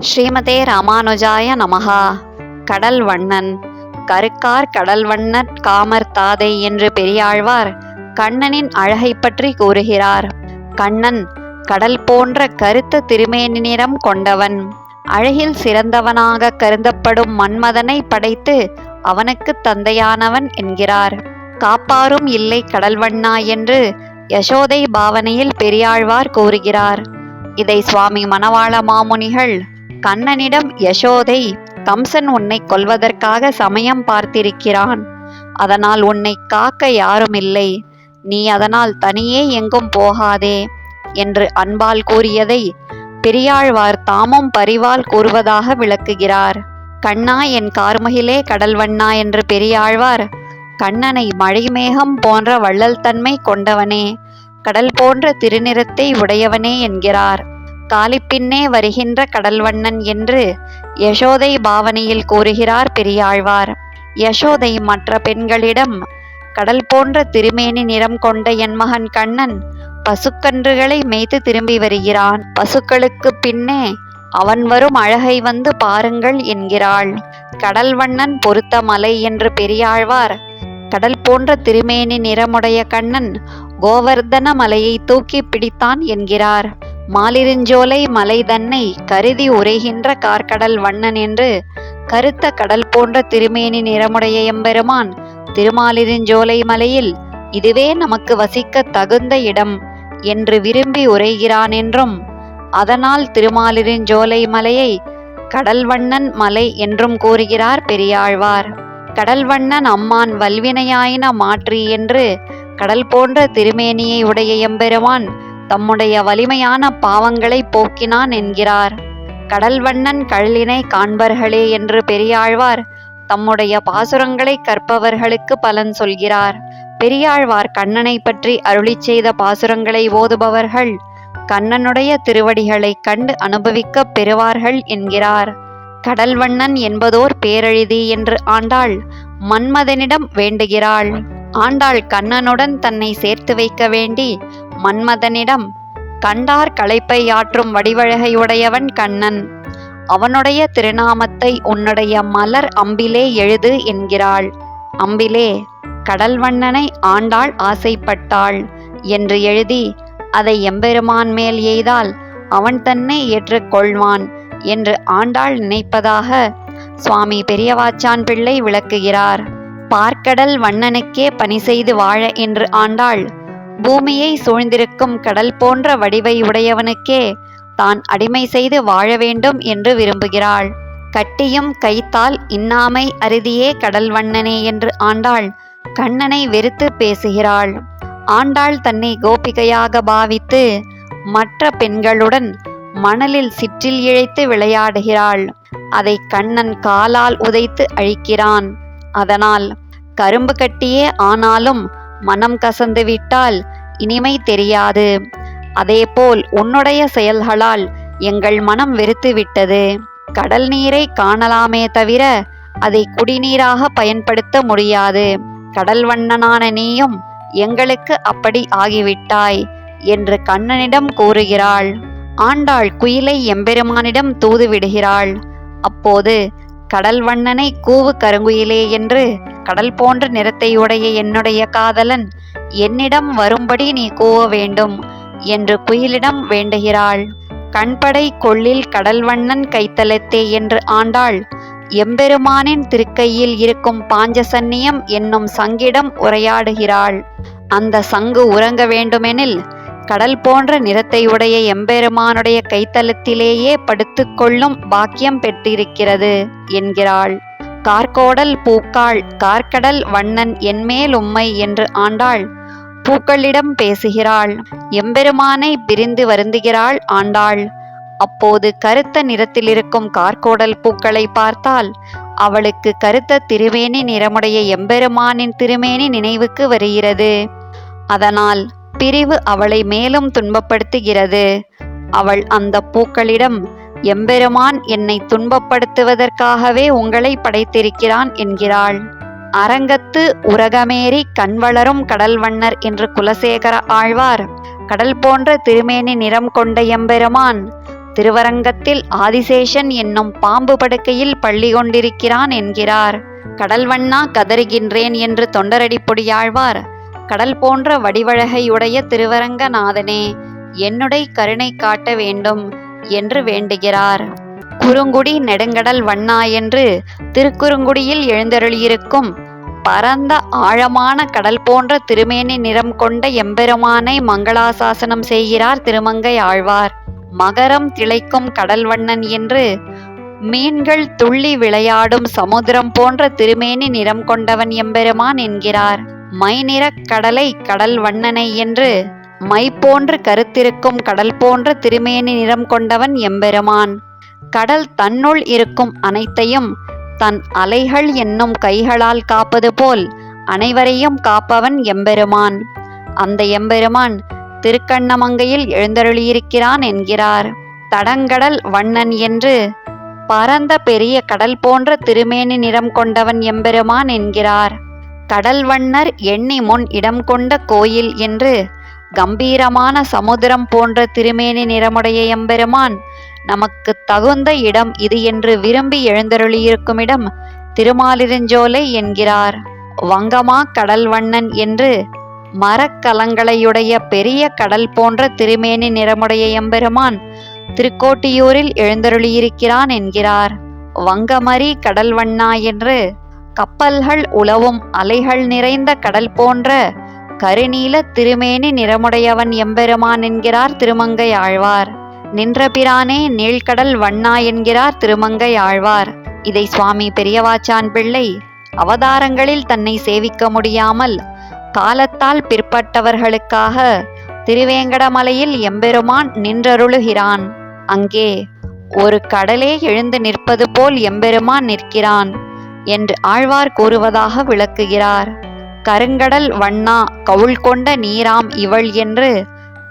ஸ்ரீமதே ராமானுஜாய நமஹா. கடல் வண்ணன். கருக்கார் கடல் வண்ணற் காமர் தாதை என்று பெரியாழ்வார் கண்ணனின் அழகை பற்றி கூறுகிறார். கண்ணன் கடல் போன்ற கருத்த திருமேனி நிறம் கொண்டவன். அழகில் சிறந்தவனாக கருதப்படும் மன்மதனை படைத்து அவனுக்கு தந்தையானவன் என்கிறார். காப்பாரும் இல்லை கடல்வண்ணா என்று யசோதை பாவனையில் பெரியாழ்வார் கூறுகிறார். இதை சுவாமி மணவாள மாமுனிகள் கண்ணனிடம், யசோதை, கம்சன் உன்னை கொல்வதற்காக சமயம் பார்த்திருக்கிறான், அதனால் உன்னை காக்க யாரும் இல்லை, நீ அதனால் தனியே எங்கும் போகாதே என்று அன்பால் கூறியதை பெரியாழ்வார் தாமும் பரிவால் கூறுவதாக விளக்குகிறார். கண்ணா என் கார்முகிலே கடல்வண்ணா என்று பெரியாழ்வார் கண்ணனை மழைமேகம் போன்ற வள்ளல் தன்மை கொண்டவனே, கடல் போன்ற திருநிறத்தை உடையவனே என்கிறார். காலிப்பின்னே வருகின்ற கடல்வண்ணன் என்று யசோதை பாவனையில் கூறுகிறார் பெரியாழ்வார். யசோதை மற்ற பெண்களிடம், கடல் போன்ற திருமேனி நிறம் கொண்ட என் மகன் கண்ணன் பசுக்கன்றுகளை மேய்த்து திரும்பி வருகிறான், பசுக்களுக்கு பின்னே அவன் வரும் அழகை வந்து பாருங்கள் என்கிறாள். கடல்வண்ணன் பொறுத்த மலை என்று பெரியாழ்வார் கடல் போன்ற திருமேனி நிறமுடைய கண்ணன் கோவர்தன மலையை தூக்கி பிடித்தான் என்கிறார். மாலிருஞ்சோலை மலை தன்னை கருதி உரைகின்ற கார்கடல் வண்ணன் என்று கருத்த கடல் போன்ற திருமேனி நிறமுடைய எம்பெருமான் திருமாலிருஞ்சோலை மலையில் இதுவே நமக்கு வசிக்க தகுந்த இடம் என்று விரும்பி உரைகிறான் என்றும், அதனால் திருமாலிருஞ்சோலை மலையை கடல்வண்ணன் மலை என்றும் கூறுகிறார் பெரியாழ்வார். கடல்வண்ணன் அம்மான் வல்வினையாயின மாற்றி என்று கடல் போன்ற திருமேனியை உடைய எம்பெருமான் தம்முடைய வலிமையான பாவங்களை போக்கினான் என்கிறார். கடல்வண்ணன் கழலினை காண்பர்களே என்று பெரியாழ்வார் தம்முடைய பாசுரங்களை கற்பவர்களுக்கு பலன் சொல்கிறார். பெரியாழ்வார் கண்ணனை பற்றி அருளிச் செய்த பாசுரங்களை ஓதுபவர்கள் கண்ணனுடைய திருவடிகளை கண்டு அனுபவிக்க பெறுவார்கள் என்கிறார். கடல்வண்ணன் என்பதோர் பேரெழுதி என்று ஆண்டாள் மன்மதனிடம் வேண்டுகிறாள். ஆண்டாள் கண்ணனுடன் தன்னை சேர்த்து வைக்க வேண்டி மன்மதனிடம், கண்டார் களைப்பை ஆற்றும் வடிவழகையுடையவன் கண்ணன், அவனுடைய திருநாமத்தை உன்னுடைய மலர் அம்பிலே எழுது என்கிறாள். அம்பிலே கடல்வண்ணனை ஆண்டாள் ஆசைப்பட்டாள் என்று எழுதி அதை எம்பெருமான் மேல் எய்தால் அவன் தன்னை ஏற்றுக்கொள்வான் என்று ஆண்டாள் நினைப்பதாக சுவாமி பெரியவாச்சான் பிள்ளை விளக்குகிறார். பார்க்கடல் வண்ணனுக்கே பணி செய்து வாழ என்று ஆண்டாள் பூமியை சூழ்ந்திருக்கும் கடல் போன்ற வடிவை உடையவனுக்கே தான் அடிமை செய்து வாழ வேண்டும் என்று விரும்புகிறாள். கட்டியும் கைத்தால் இன்னாமை அருதியே கடல்வண்ணனே என்று ஆண்டாள் கண்ணனை வெறுத்து பேசுகிறாள். ஆண்டாள் தன்னை கோபிகையாக பாவித்து மற்ற பெண்களுடன் மணலில் சிற்றில் இழைத்து விளையாடுகிறாள். அதை கண்ணன் காலால் உதைத்து அழிக்கிறான். அதனால் கரும்பு கட்டியே ஆனாலும் மனம் கசந்து விட்டால் இனிமை தெரியாது. அதேபோல் உன்னுடைய செயல்களால் எங்கள் மனம் வெறுத்து விட்டது. கடல் நீரை காணலாமே தவிர அதை குடிநீராக பயன்படுத்த முடியாது. கடல்வண்ணனான நீயும் எங்களுக்கு அப்படி ஆகிவிட்டாய் என்று கண்ணனிடம் கூறுகிறாள். ஆண்டாள் குயிலை எம்பெருமானிடம் தூது விடுகிறாள். அப்போது கடல்வண்ணனை கூவு கருங்குயிலே என்று கடல் போன்ற நிறத்தையுடைய என்னுடைய காதலன் என்னிடம் வரும்படி நீ கூவ வேண்டும் என்று குயிலிடம் வேண்டுகிறாள். கண்படை கொள்ளில் கடல்வண்ணன் கைத்தலத்தே என்று ஆண்டாள் எம்பெருமானின் திருக்கையில் இருக்கும் பாஞ்சசன்னியம் என்னும் சங்கிடம் உரையாடுகிறாள். அந்த சங்கு உறங்க வேண்டுமெனில் கடல் போன்ற நிறத்தையுடைய எம்பெருமானுடைய கைத்தலத்திலேயே படுத்து கொள்ளும் பாக்கியம் பெற்றிருக்கிறது என்கிறாள். கார்கோடல் பூக்காள் கார்கடல் வண்ணன் என்மேல் உம்மை என்று ஆண்டாள் பூக்களிடம் பேசுகிறாள். எம்பெருமானை பிரிந்து வருந்துகிறாள் ஆண்டாள். அப்போது கருத்த நிறத்திலிருக்கும் கார்கோடல் பூக்களை பார்த்தால் அவளுக்கு கருத்த திருமேனி நிறமுடைய எம்பெருமானின் திருமேனி நினைவுக்கு வருகிறது. அதனால் பிரிவு அவளை மேலும் துன்பப்படுத்துகிறது. அவள் அந்த பூக்களிடம், எம்பெருமான் என்னை துன்பப்படுத்துவதற்காகவே உங்களை படைத்திருக்கிறான் என்கிறாள். அரங்கத்து உரகமேறி கண்வளரும் கடல்வண்ணர் என்று குலசேகர ஆழ்வார் கடல் போன்ற திருமேனி நிறம் கொண்ட எம்பெருமான் திருவரங்கத்தில் ஆதிசேஷன் என்னும் பாம்பு படுக்கையில் பள்ளி கொண்டிருக்கிறான் என்கிறார். கடல்வண்ணா கதறுகின்றேன் என்று தொண்டரடிப்பொடியாழ்வார், கடல் போன்ற வடிவழகையுடைய திருவரங்கநாதனே, என்னுடை கருணை காட்ட வேண்டும் என்று வேண்டுகிறார். குறுங்குடி நெடுங்கடல் வண்ணா என்று திருக்குறுங்குடியில் எழுந்தருளியிருக்கும் பரந்த ஆழமான கடல் போன்ற திருமேனி நிறம் கொண்ட எம்பெருமானை மங்களாசாசனம் செய்கிறார் திருமங்கை ஆழ்வார். மகரம் திளைக்கும் கடல் வண்ணன் என்று மீன்கள் துள்ளி விளையாடும் சமுத்திரம் போன்ற திருமேனி நிறம் கொண்டவன் எம்பெருமான் என்கிறார். மை நிறக் கடலை கடல் வண்ணனை என்று மை போன்று கருத்திருக்கும் கடல் போன்ற திருமேனி நிறம் கொண்டவன் எம்பெருமான். கடல் தன்னுள் இருக்கும் அனைத்தையும் தன் அலைகள் என்னும் கைகளால் காப்பது போல் அனைவரையும் காப்பவன் எம்பெருமான். அந்த எம்பெருமான் திருக்கண்ணமங்கையில் எழுந்தருளியிருக்கிறான் என்கிறார். தடங்கடல் வண்ணன் என்று பரந்த பெரிய கடல் போன்ற திருமேனி நிறம் கொண்டவன் எம்பெருமான் என்கிறார். கடல் வண்ணர் எண்ணி முன் இடம் கொண்ட கோயில் என்று கம்பீரமான சமுத்திரம் போன்ற திருமேனி நிறமுடைய எம்பெருமான் நமக்கு தகுந்த இடம் இது என்று விரும்பி எழுந்தருளியிருக்கும் இடம் திருமாலிருஞ்சோலை என்கிறார். வங்கமா கடல் வண்ணன் என்று மரக்கலங்களையுடைய பெரிய கடல் போன்ற திருமேனி நிறமுடைய எம்பெருமான் திருக்கோட்டியூரில் எழுந்தருளியிருக்கிறான் என்கிறார். வங்கமரி கடல் வண்ணா என்று கப்பல்கள் உலவும் அலைகள் நிறைந்த கடல் போன்ற கருநீல திருமேனி நிறமுடையவன் எம்பெருமான் என்கிறார் திருமங்கை ஆழ்வார். நின்ற பிரானே நீழ்கடல் வண்ணா என்கிறார் திருமங்கை ஆழ்வார். இதை சுவாமி பெரியவாச்சான் பிள்ளை அவதாரங்களில் தன்னை சேவிக்க முடியாமல் காலத்தால் பிற்பட்டவர்களுக்காக திருவேங்கடமலையில் எம்பெருமான் நின்றருளுகிறான். அங்கே ஒரு கடலே எழுந்து நிற்பது போல் எம்பெருமான் நிற்கிறான் என்று ஆழ்வார் கூறுவதாக விளக்குகிறார். கருங்கடல் வண்ணா கவுள் கொண்ட நீராம் இவள் என்று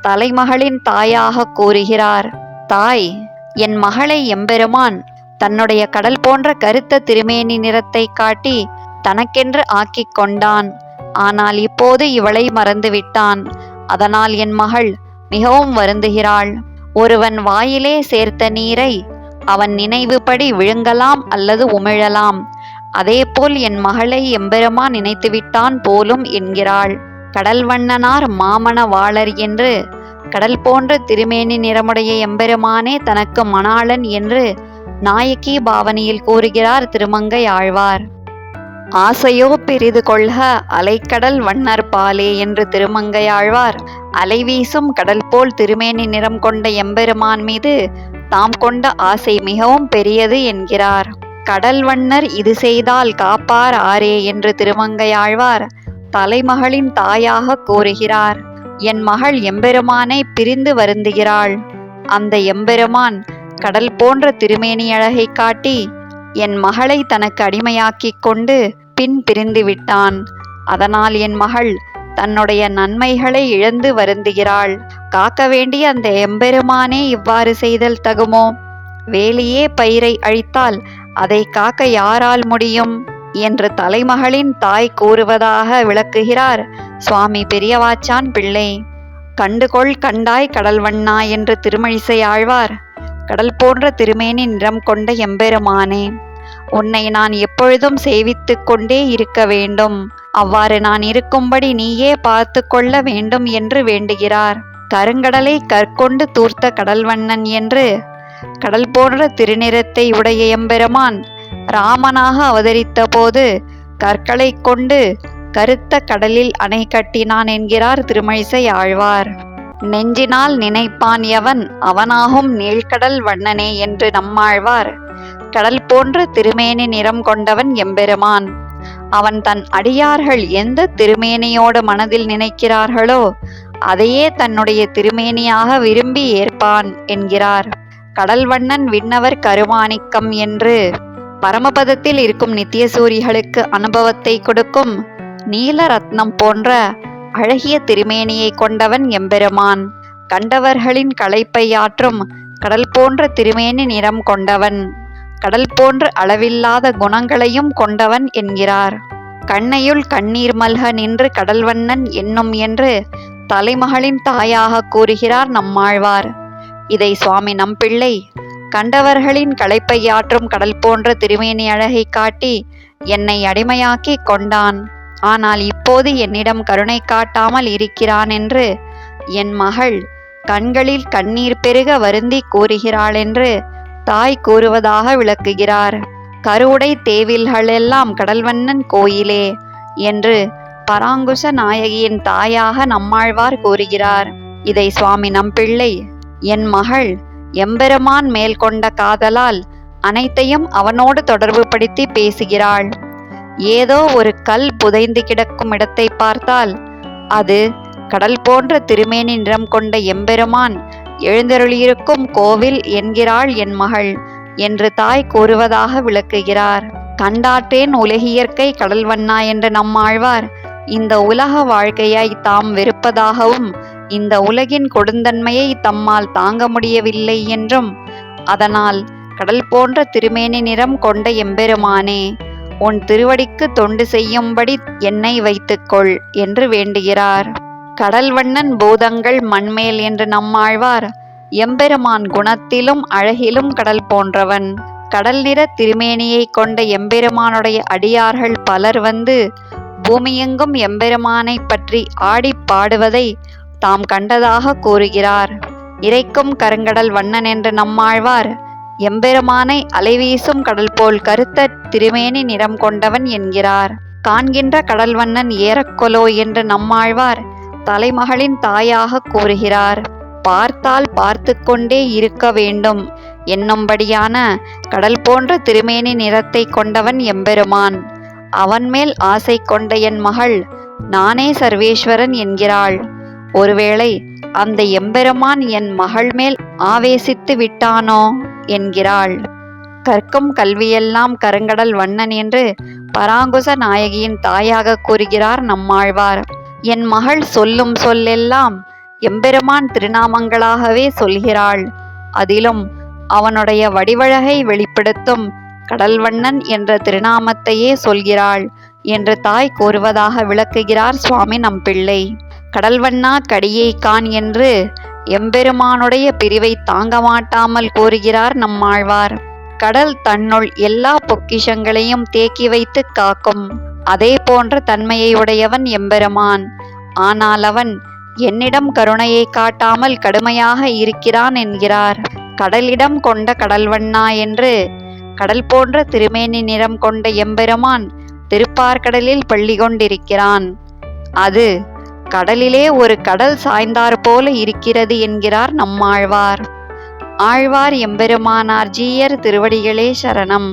தலைமகளின் தாயாக கூறுகிறார். தாய், என் மகளை எம்பெருமான் தன்னுடைய கடல் போன்ற கருத்த திருமேனி நிறத்தை காட்டி தனக்கென்று ஆக்கிக் கொண்டான். ஆனால் இப்போது இவளை மறந்துவிட்டான். அதனால் என் மகள் மிகவும் வருந்துகிறாள். ஒருவன் வாயிலே சேர்த்த நீரை அவன் நினைவுபடி விழுங்கலாம் அல்லது உமிழலாம். அதேபோல் என் மகளை எம்பெருமான் நினைத்துவிட்டான் போலும் என்கிறாள். கடல் வண்ணனார் மாமண வாளர் என்று கடல் போன்ற திருமேனி நிறமுடைய எம்பெருமானே தனக்கு மணாளன் என்று நாயகி பாவனையில் கூறுகிறார் திருமங்கை ஆழ்வார். ஆசையோ பெரிது கொள்க அலைக்கடல் வண்ணர் பாலே என்று திருமங்கை ஆழ்வார் அலைவீசும் கடல் போல் திருமேனி நிறம் கொண்ட எம்பெருமான் மீது தாம் கொண்ட ஆசை மிகவும் பெரியது என்கிறார். கடல் வண்ணர் இது செய்தால் காப்பார் ஆரே என்று திருமங்கை ஆழ்வார் தலைமகளின் தாயாக கூறுகிறார். என் மகள் எம்பெருமானை பிரிந்து வருந்துகிறாள். அந்த எம்பெருமான் கடல் போன்ற திருமேனி அழகை காட்டி என் மகளை தனக்கு அடிமையாக்கிக் கொண்டு பின் பிரிந்து விட்டான். அதனால் என் மகள் தன்னுடைய நன்மைகளை இழந்து வருந்துகிறாள். காக்க வேண்டிய அந்த எம்பெருமானே இவ்வாறு செய்தல் தகுமோ? வேலியே பயிரை அழித்தால் அதை காக்க யாரால் முடியும் என்று தலைமகளின் தாய் கூறுவதாக விளக்குகிறார் சுவாமி பெரியவாச்சான் பிள்ளை. கண்டுகொள் கண்டாய் கடல் வண்ணா என்று திருமழிசை ஆழ்வார் கடல் போன்ற திருமேனி நிறம் கொண்ட எம்பெருமானே, உன்னை நான் எப்பொழுதும் சேவித்து கொண்டே இருக்க வேண்டும். அவ்வாறு நான் இருக்கும்படி நீயே பார்த்து கொள்ள வேண்டும் என்று வேண்டுகிறார். கருங்கடலை கற்கொண்டு தூர்த்த கடல்வண்ணன் என்று கடல் போன்ற திருநிறத்தை உடைய எம்பெருமான் ராமனாக அவதரித்த போது கற்களை கொண்டு கருத்த கடலில் அணை கட்டினான் என்கிறார் திருமழிசை ஆழ்வார். நெஞ்சினால் நினைப்பான் எவன் அவனாகும் நீழ்கடல் வண்ணனே என்று நம்மாழ்வார் கடல் போன்ற திருமேனி நிறம் கொண்டவன் எம்பெருமான். அவன் தன் அடியார்கள் எந்த திருமேனியோடு மனதில் நினைக்கிறார்களோ அதையே தன்னுடைய திருமேனியாக விரும்பி ஏற்பான் என்கிறார். கடல்வண்ணன் விண்ணவர் கருமாணிக்கம் என்று பரமபதத்தில் இருக்கும் நித்தியசூரிகளுக்கு அனுபவத்தை கொடுக்கும் நீல ரத்னம் போன்ற அழகிய திருமேனியை கொண்டவன் எம்பெருமான். கண்டவர்களின் களைப்பை ஆற்றும் கடல் போன்ற திருமேனி நிறம் கொண்டவன், கடல் போன்ற அளவில்லாத குணங்களையும் கொண்டவன் என்கிறார். கண்ணையுள் கண்ணீர் மல்க நின்று கடல்வண்ணன் என்னும் என்று தலைமகளின் தாயாக கூறுகிறார் நம்மாழ்வார். இதை சுவாமி நம்பிள்ளை கண்டவர்களின் களைப்பையாற்றும் கடல் போன்ற திருமேனி அழகை காட்டி என்னை அடிமையாக்கி கொண்டான். ஆனால் இப்போது என்னிடம் கருணை காட்டாமல் இருக்கிறான் என்று என் மகள் கண்களில் கண்ணீர் பெருக வருந்தி கூறுகிறாள் என்று தாய் கூறுவதாக விளக்குகிறார். கருவுடை தேவில்களெல்லாம் கடல்வண்ணன் கோயிலே என்று பராங்குச நாயகியின் தாயாக நம்மாழ்வார் கூறுகிறார். இதை சுவாமி நம்பிள்ளை என் மகள் எம்பெருமான் மேல் கொண்ட காதலால் அனைத்தையும் அவனோடு தொடர்பு படுத்தி பேசுகிறாள். ஏதோ ஒரு கல் புதைந்து கிடக்கும் இடத்தை பார்த்தால் அது கடல் போன்ற திருமேனி நிறம் கொண்ட எம்பெருமான் எழுந்தருளியிருக்கும் கோவில் என்கிறாள் என் மகள் என்று தாய் கூறுவதாக விளக்குகிறார். கண்டாற்றேன் உலகியற்கை கடல்வண்ணா என்று நம்மாழ்வார் இந்த உலக வாழ்க்கையை தாம் வெறுப்பதாகவும் இந்த உலகின் கொடுந்தன்மையை தம்மால் தாங்க முடியவில்லை என்றும் அதனால் கடல் போன்ற திருமேனி நிறம் கொண்ட எம்பெருமானே உன் திருவடிக்கு தொண்டு செய்யும்படி என்னை வைத்துக்கொள் என்று வேண்டுகிறார். கடல்வண்ணன் பூதங்கள் மண்மேல் என்று நம்மாழ்வார் எம்பெருமான் குணத்திலும் அழகிலும் கடல் போன்றவன். கடல் நிற திருமேனியை கொண்ட எம்பெருமானுடைய அடியார்கள் பலர் வந்து பூமியெங்கும் எம்பெருமானை பற்றி ஆடி பாடுவதை தாம் கண்டதாக கூறுகிறார். இறைக்கும் கருங்கடல் வண்ணன் என்று நம்மாழ்வார் எம்பெருமானை அலைவீசும் கடல் போல் கருத்த திருமேனி நிறம் கொண்டவன் என்கிறார். காண்கின்ற கடல்வண்ணன் ஏறக்கொலோ என்று நம்மாழ்வார் தலைமகளின் தாயாக கூறுகிறார். பார்த்தால் பார்த்து கொண்டே இருக்க வேண்டும் என்னும்படியான கடல் போன்ற திருமேனி நிறத்தை கொண்டவன் எம்பெருமான். அவன் மேல் ஆசை கொண்ட என் மகள் நானே சர்வேஸ்வரன் என்கிறாள். ஒருவேளை அந்த எம்பெருமான் என் மகள் மேல் ஆவேசித்து விட்டானோ என்கிறாள். கற்கும் கல்வியெல்லாம் கருங்கடல் வண்ணன் என்று பராங்குச நாயகியின் தாயாக கூறுகிறார் நம்மாழ்வார். என் மகள் சொல்லும் சொல்லெல்லாம் எம்பெருமான் திருநாமங்களாகவே சொல்கிறாள். அதிலும் அவனுடைய வடிவழகை வெளிப்படுத்தும் கடல்வண்ணன் என்ற திருநாமத்தையே சொல்கிறாள் என்று தாய் கூறுவதாக விளக்குகிறார் சுவாமி நம்பிள்ளை. கடல்வண்ணா கடியை காண் என்று எம்பெருமானுடைய பிரிவை தாங்க மாட்டாமல் கூறுகிறார் நம்மாழ்வார். கடல் தன்னுள் எல்லா பொக்கிஷங்களையும் தேக்கி வைத்து காக்கும் அதே போன்ற தன்மையை உடையவன் எம்பெருமான். ஆனால் அவன் என்னிடம் கருணையை காட்டாமல் கடுமையாக இருக்கிறான் என்கிறார். கடலிடம் கொண்ட கடல்வண்ணா என்று கடல் போன்ற திருமேனி நிறம் கொண்ட எம்பெருமான் திருப்பார்கடலில் பள்ளி கொண்டிருக்கிறான். அது கடலிலே ஒரு கடல் சாய்ந்தார் போல இருக்கிறது என்கிறார் நம்மாழ்வார். ஆழ்வார் எம்பெருமானார் ஜீயர் திருவடிகளே சரணம்.